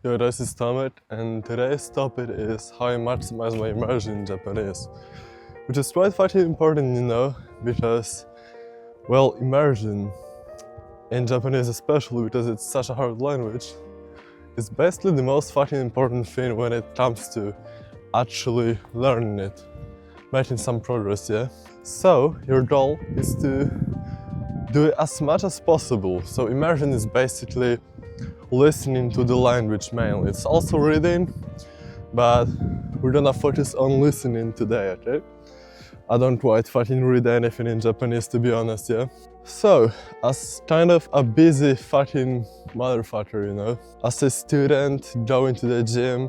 Yo, this is Tomek, and today's topic is how I maximize my immersion in Japanese. Which is quite fucking important, because, well, immersion in Japanese especially because it's such a hard language, is basically the most fucking important thing when it comes to actually learning it, making some progress, yeah? So, your goal is to do it as much as possible. So immersion is basically listening to the language mainly. It's also reading, but we're gonna focus on listening today, okay? I don't quite fucking read anything in Japanese, to be honest, yeah? So, as kind of a busy fucking motherfucker, as a student, going to the gym,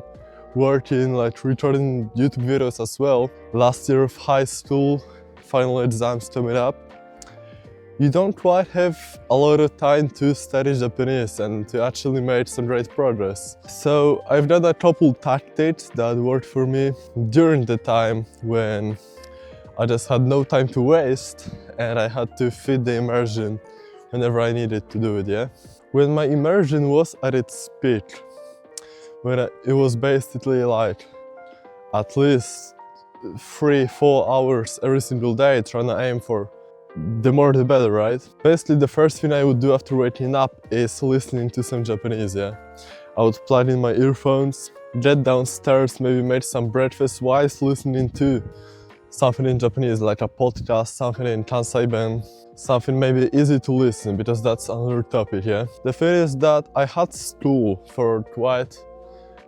working, like recording YouTube videos as well, last year of high school, final exams coming up, you don't quite have a lot of time to study Japanese and to actually make some great progress. So I've done a couple tactics that worked for me during the time when I just had no time to waste and I had to fit the immersion whenever I needed to do it, yeah? When my immersion was at its peak, when it was basically like at least 3-4 hours every single day trying to aim for the more the better, right? Basically, the first thing I would do after waking up is listening to some Japanese, yeah? I would plug in my earphones, get downstairs, maybe make some breakfast whilst listening to something in Japanese, like a podcast, something in Kansai-ben, something maybe easy to listen, because that's another topic, yeah? The thing is that I had school for quite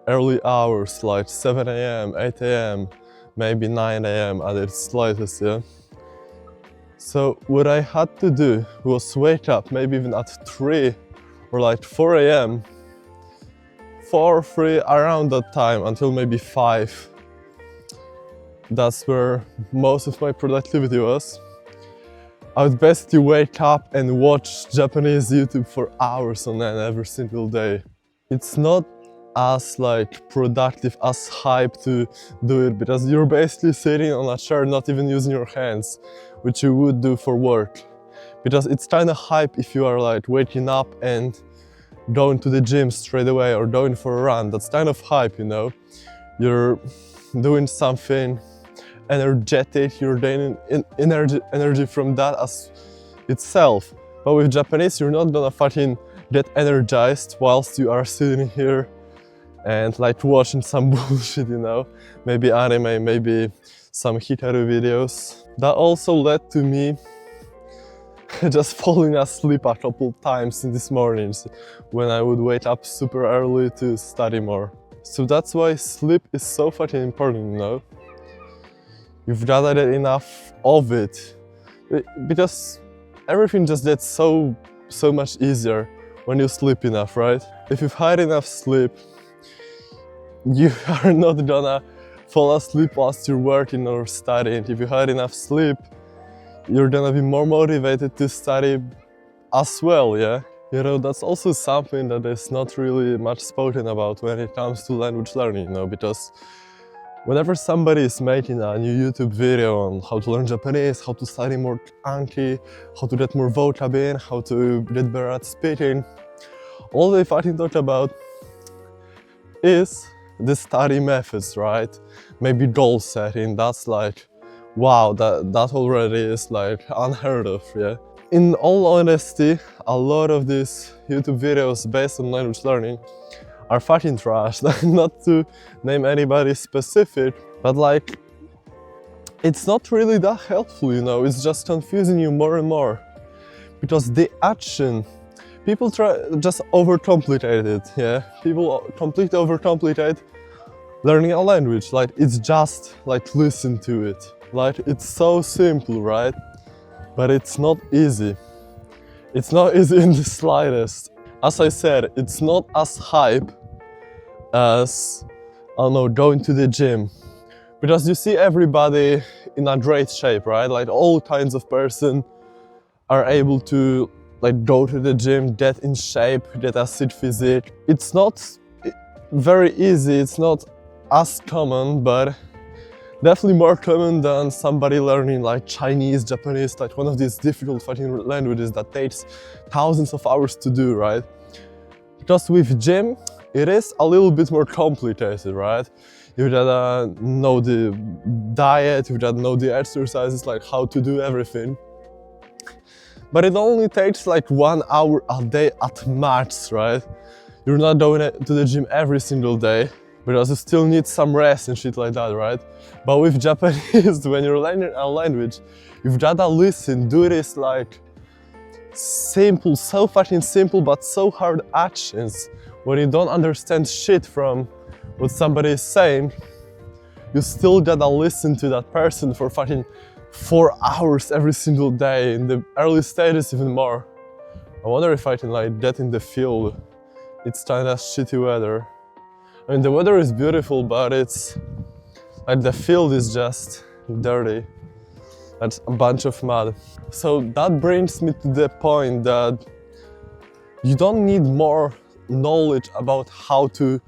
early hours, like 7 a.m., 8 a.m., maybe 9 a.m. at its latest, yeah? So what I had to do was wake up maybe even at 3 or like 4 a.m. 4 or 3 around that time until maybe 5. That's where most of my productivity was. I would basically wake up and watch Japanese YouTube for hours on end every single day. It's not as like productive, as hype to do it, because you're basically sitting on a chair, not even using your hands, which you would do for work. Because it's kind of hype if you are like waking up and going to the gym straight away or going for a run. That's kind of hype, You're doing something energetic, you're gaining energy from that as itself. But with Japanese, you're not gonna fucking get energized whilst you are sitting here and like watching some bullshit, maybe anime, maybe some Hikaru videos. That also led to me just falling asleep a couple times in these mornings when I would wake up super early to study more. So that's why sleep is so fucking important, You've gotta get enough of it, because everything just gets so much easier when you sleep enough, right? If you've had enough sleep, you are not gonna fall asleep whilst you're working or studying. If you had enough sleep, you're gonna be more motivated to study as well, yeah? That's also something that is not really much spoken about when it comes to language learning, because whenever somebody is making a new YouTube video on how to learn Japanese, how to study more Anki, how to get more vocab in, how to get better at speaking, all they fucking talk about is the study methods, right? Maybe goal setting, that's like, wow, that already is like unheard of, yeah? In all honesty, a lot of these YouTube videos based on language learning are fucking trash. Not to name anybody specific, but like, it's not really that helpful, it's just confusing you more and more. Because the action, people just overcomplicate it, yeah? People completely overcomplicate learning a language. Like, it's just like listen to it. Like, it's so simple, right? But it's not easy. It's not easy in the slightest. As I said, it's not as hype as, I don't know, going to the gym. Because you see everybody in a great shape, right? Like, all kinds of person are able to like go to the gym, get in shape, get a fit physique. It's not very easy, it's not as common, but definitely more common than somebody learning like Chinese, Japanese, like one of these difficult fucking languages that takes thousands of hours to do, right? Because with gym, it is a little bit more complicated, right? You gotta know the diet, you gotta know the exercises, like how to do everything. But it only takes like 1 hour a day at max, right? You're not going to the gym every single day because you still need some rest and shit like that, right? But with Japanese, when you're learning a language, you've gotta listen, do this like simple, so fucking simple, but so hard actions. When you don't understand shit from what somebody is saying, you still gotta listen to that person for fucking 4 hours every single day, in the early stages even more. I wonder if I can like get in the field. It's kinda shitty weather. I mean, the weather is beautiful, but it's like the field is just dirty. That's a bunch of mud. So that brings me to the point that you don't need more knowledge about how to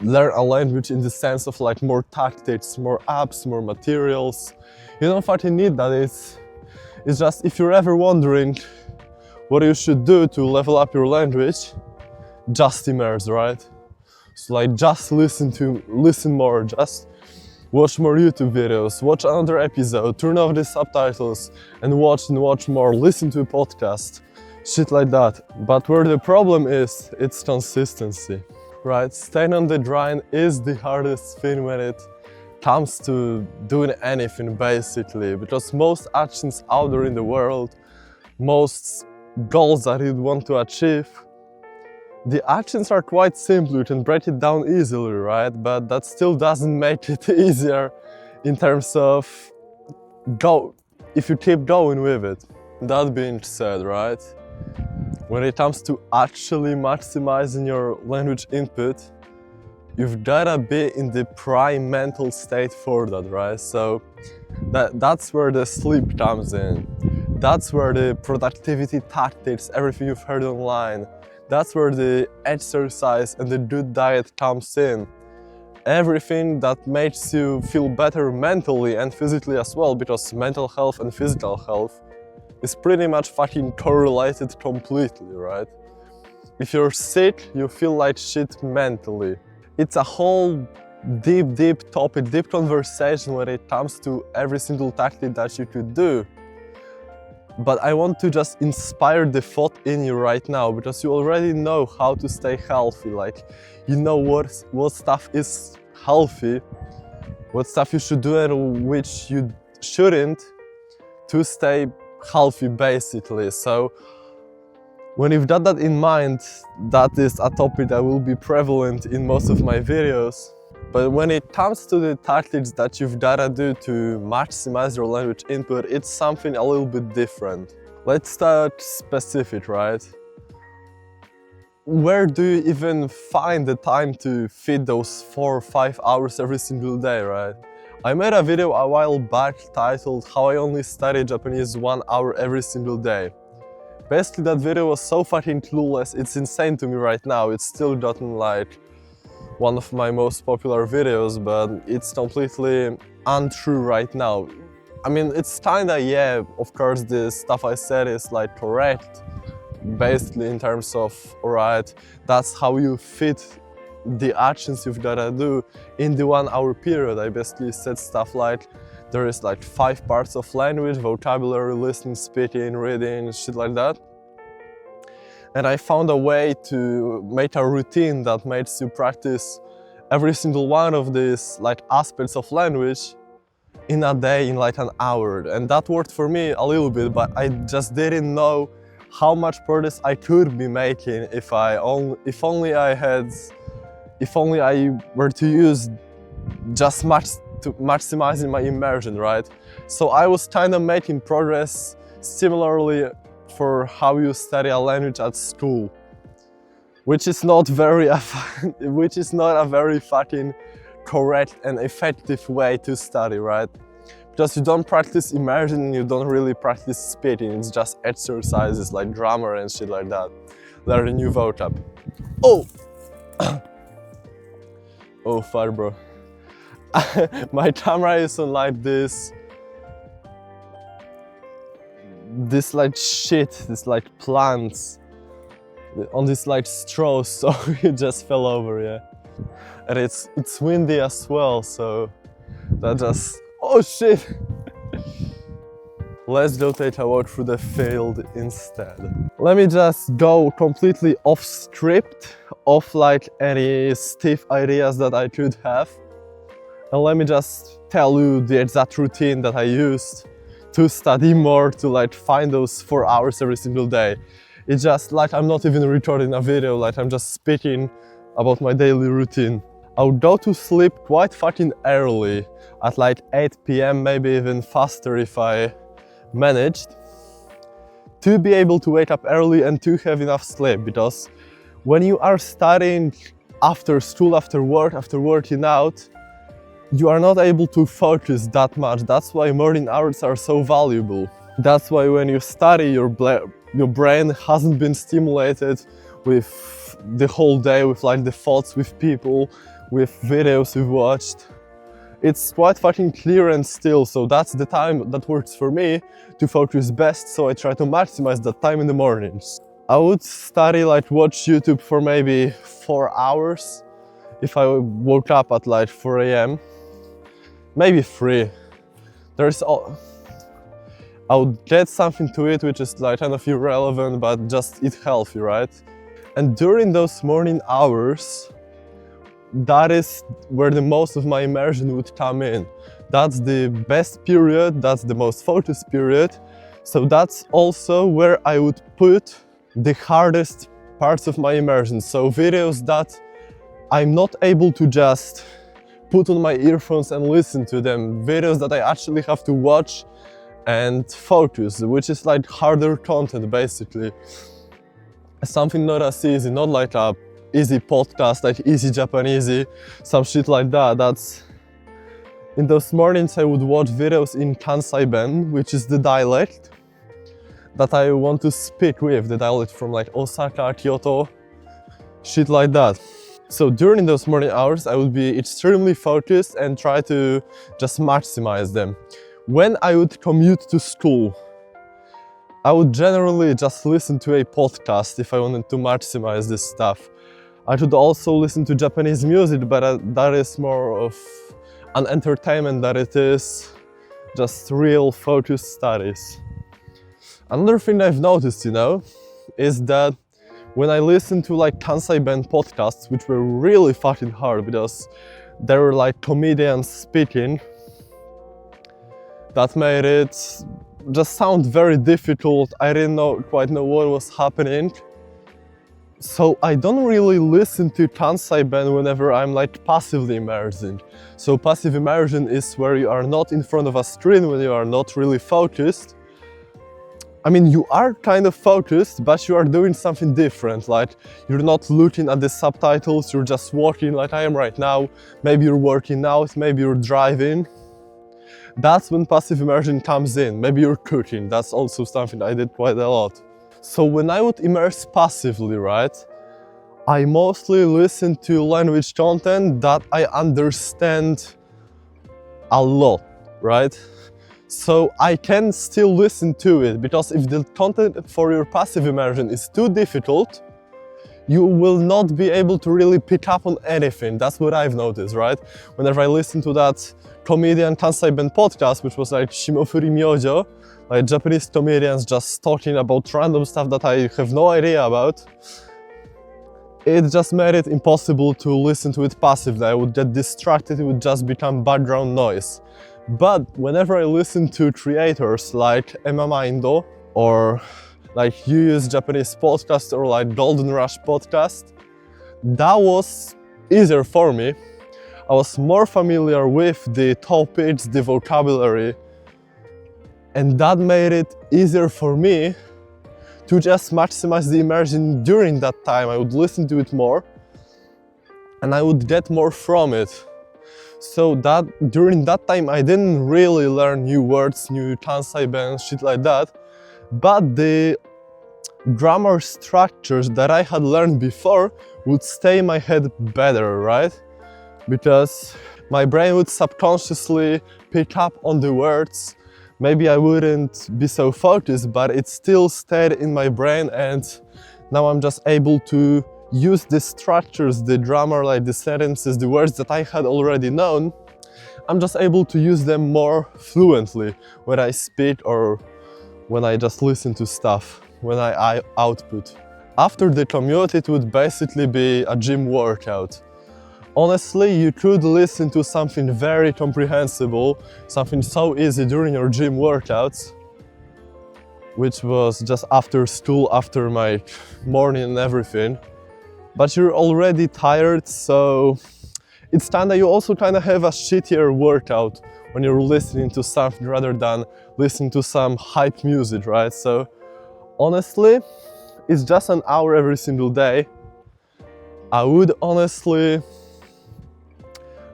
learn a language in the sense of like more tactics, more apps, more materials. You don't fucking need that. It's just, if you're ever wondering what you should do to level up your language, just immerse, right? So like just listen more, just watch more YouTube videos, watch another episode, turn off the subtitles and watch more, listen to a podcast, shit like that. But where the problem is, it's consistency, right? Staying on the grind is the hardest thing when it comes to doing anything, basically, because most actions out there in the world, most goals that you want to achieve, the actions are quite simple, you can break it down easily, right? But that still doesn't make it easier in terms of if you keep going with it. That being said, right? When it comes to actually maximizing your language input, you've gotta be in the prime mental state for that, right? So that's where the sleep comes in. That's where the productivity tactics, everything you've heard online, that's where the exercise and the good diet comes in. Everything that makes you feel better mentally and physically as well, because mental health and physical health is pretty much fucking correlated completely, right? If you're sick, you feel like shit mentally. It's a whole deep topic, deep conversation when it comes to every single tactic that you could do. But I want to just inspire the thought in you right now, because you already know how to stay healthy. Like, you know what stuff is healthy, what stuff you should do and which you shouldn't, to stay healthy, basically. So when you've got that in mind, that is a topic that will be prevalent in most of my videos. But when it comes to the tactics that you've gotta do to maximize your language input, it's something a little bit different. Let's start specific, right? Where do you even find the time to fit those 4 or 5 hours every single day, right? I made a video a while back titled "How I Only Study Japanese 1 hour every single day." Basically, that video was so fucking clueless, it's insane to me right now. It's still gotten like one of my most popular videos, but it's completely untrue right now. I mean, it's kinda, yeah, of course the stuff I said is like correct, basically in terms of, alright, that's how you fit the actions you've gotta do in the 1 hour period. I basically said stuff like, there is like 5 parts of language: vocabulary, listening, speaking, reading, shit like that. And I found a way to make a routine that makes you practice every single one of these like aspects of language in a day, in like an hour. And that worked for me a little bit, but I just didn't know how much progress I could be making if only I were to use just maximizing my immersion, right? So I was kind of making progress similarly for how you study a language at school, which is not a very fucking correct and effective way to study, right? Because you don't practice immersion and you don't really practice speaking. It's just exercises like grammar and shit like that. Learn a new vocab. Oh! Oh fuck, bro. My camera is on like this like shit, this like plants. on this like straw, so it just fell over, yeah. And it's windy as well, so that just, oh shit! Let's go take a walk through the field instead. Let me just go completely off script, off like any stiff ideas that I could have. And let me just tell you the exact routine that I used to study more, to like find those 4 hours every single day. It's just like I'm not even recording a video, like I'm just speaking about my daily routine. I would go to sleep quite fucking early, at like 8 p.m, maybe even faster if I managed, to be able to wake up early and to have enough sleep, because when you are studying after school, after working out, you are not able to focus that much. That's why morning hours are so valuable. That's why when you study, your brain hasn't been stimulated with the whole day, with like the thoughts, with people, with videos you've watched. It's quite fucking clear and still, so that's the time that works for me to focus best, so I try to maximize that time in the mornings. I would study, like watch YouTube for maybe 4 hours if I woke up at like 4 a.m. Maybe 3. I would get something to eat which is like kind of irrelevant, but just eat healthy, right? And during those morning hours, that is where the most of my immersion would come in. That's the best period, that's the most focused period. So that's also where I would put the hardest parts of my immersion. So videos that I'm not able to just put on my earphones and listen to them. Videos that I actually have to watch and focus, which is like harder content basically. Something not as easy, not like a easy podcast, like easy Japanese, some shit like that. That's in those mornings I would watch videos in Kansai Ben, which is the dialect that I want to speak with, the dialect from like Osaka, Kyoto, shit like that. So during those morning hours, I would be extremely focused and try to just maximize them. When I would commute to school, I would generally just listen to a podcast if I wanted to maximize this stuff. I could also listen to Japanese music, but that is more of an entertainment than it is just real focused studies. Another thing I've noticed, is that when I listened to like Kansai Ben podcasts, which were really fucking hard because they were like comedians speaking, that made it just sound very difficult. I didn't quite know what was happening. So I don't really listen to Kansai Ben whenever I'm like passively immersing. So passive immersion is where you are not in front of a screen, when you are not really focused. I mean, you are kind of focused, but you are doing something different. Like, you're not looking at the subtitles, you're just walking like I am right now. Maybe you're working out, maybe you're driving. That's when passive immersion comes in. Maybe you're cooking, that's also something I did quite a lot. So when I would immerse passively, right, I mostly listen to language content that I understand a lot, right? So I can still listen to it, because if the content for your passive immersion is too difficult, you will not be able to really pick up on anything. That's what I've noticed, right? Whenever I listen to that comedian Kansai Ben podcast, which was like Shimofuri Myojo, like Japanese comedians just talking about random stuff that I have no idea about, it just made it impossible to listen to it passively. I would get distracted, it would just become background noise. But whenever I listen to creators like Emma Maindo, or like You Use Japanese podcast, or like Golden Rush podcast, that was easier for me. I was more familiar with the topics, the vocabulary, and that made it easier for me to just maximize the immersion during that time. I would listen to it more and I would get more from it. So that during that time I didn't really learn new words, new Kansai Ben, shit like that, but the grammar structures that I had learned before would stay in my head better, right? Because my brain would subconsciously pick up on the words. Maybe I wouldn't be so focused, but it still stayed in my brain and Now I'm just able to use the structures, the grammar, like the sentences, the words that I had already known. I'm just able to use them more fluently when I speak or when I just listen to stuff, when I output. After the commute, it would basically be a gym workout. Honestly, you could listen to something very comprehensible, something so easy during your gym workouts, which was just after school, after my morning and everything. But you're already tired, so it's kinda, you also kinda have a shittier workout when you're listening to something rather than listening to some hype music, right? So honestly, it's just an hour every single day. I would honestly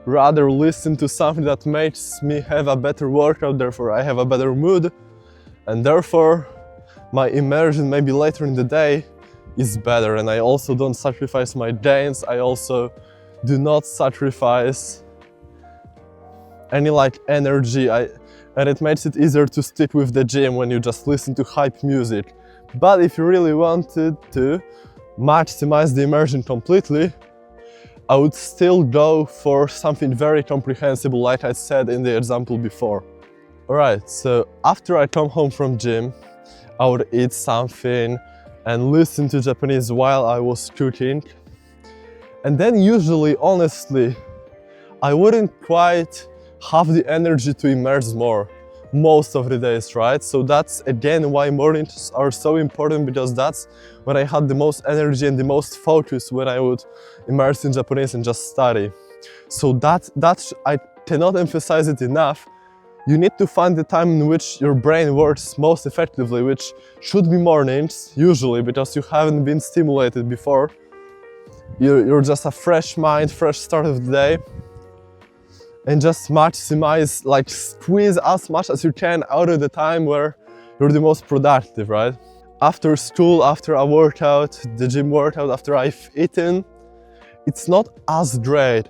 rather listen to something that makes me have a better workout, therefore I have a better mood, and therefore my immersion maybe later in the day is better, and I also don't sacrifice my gains. I also do not sacrifice any like energy, and it makes it easier to stick with the gym when you just listen to hype music. But if you really wanted to maximize the immersion completely, I would still go for something very comprehensible, like I said in the example before. Alright, so after I come home from gym, I would eat something and listen to Japanese while I was cooking. And then usually, honestly, I wouldn't quite have the energy to immerse more most of the days, right? So that's again why mornings are so important, because that's when I had the most energy and the most focus when I would immerse in Japanese and just study. So that's I cannot emphasize it enough. You need to find the time in which your brain works most effectively, which should be mornings, usually, because you haven't been stimulated before. You're just a fresh mind, fresh start of the day. And just maximize, like squeeze as much as you can out of the time where you're the most productive, right? After school, after a workout, the gym workout, after I've eaten, it's not as great.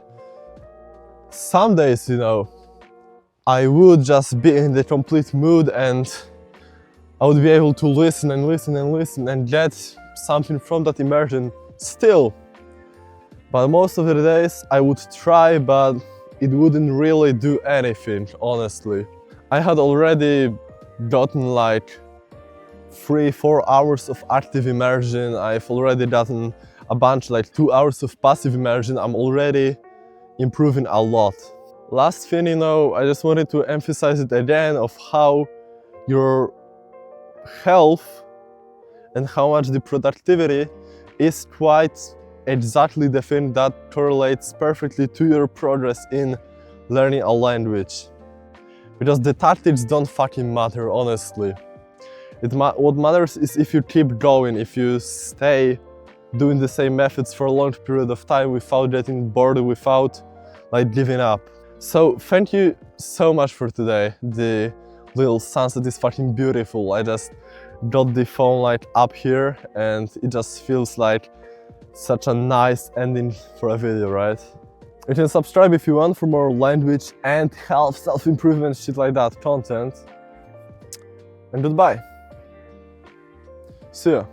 Some days, you know, I would just be in the complete mood and I would be able to listen and listen and listen and get something from that immersion still. But most of the days I would try, but it wouldn't really do anything, honestly. I had already gotten like 3-4 hours of active immersion. I've already gotten a bunch, like 2 hours of passive immersion. I'm already improving a lot. Last thing, you know, I just wanted to emphasize it again of how your health and how much the productivity is quite exactly the thing that correlates perfectly to your progress in learning a language. Because the tactics don't fucking matter, honestly. What matters is if you keep going, if you stay doing the same methods for a long period of time without getting bored, without like giving up. So thank you so much for today. The little sunset is fucking beautiful. I just got the phone like up here and it just feels like such a nice ending for a video, right? You can subscribe if you want for more language and health, self-improvement, shit like that content. And goodbye. See ya.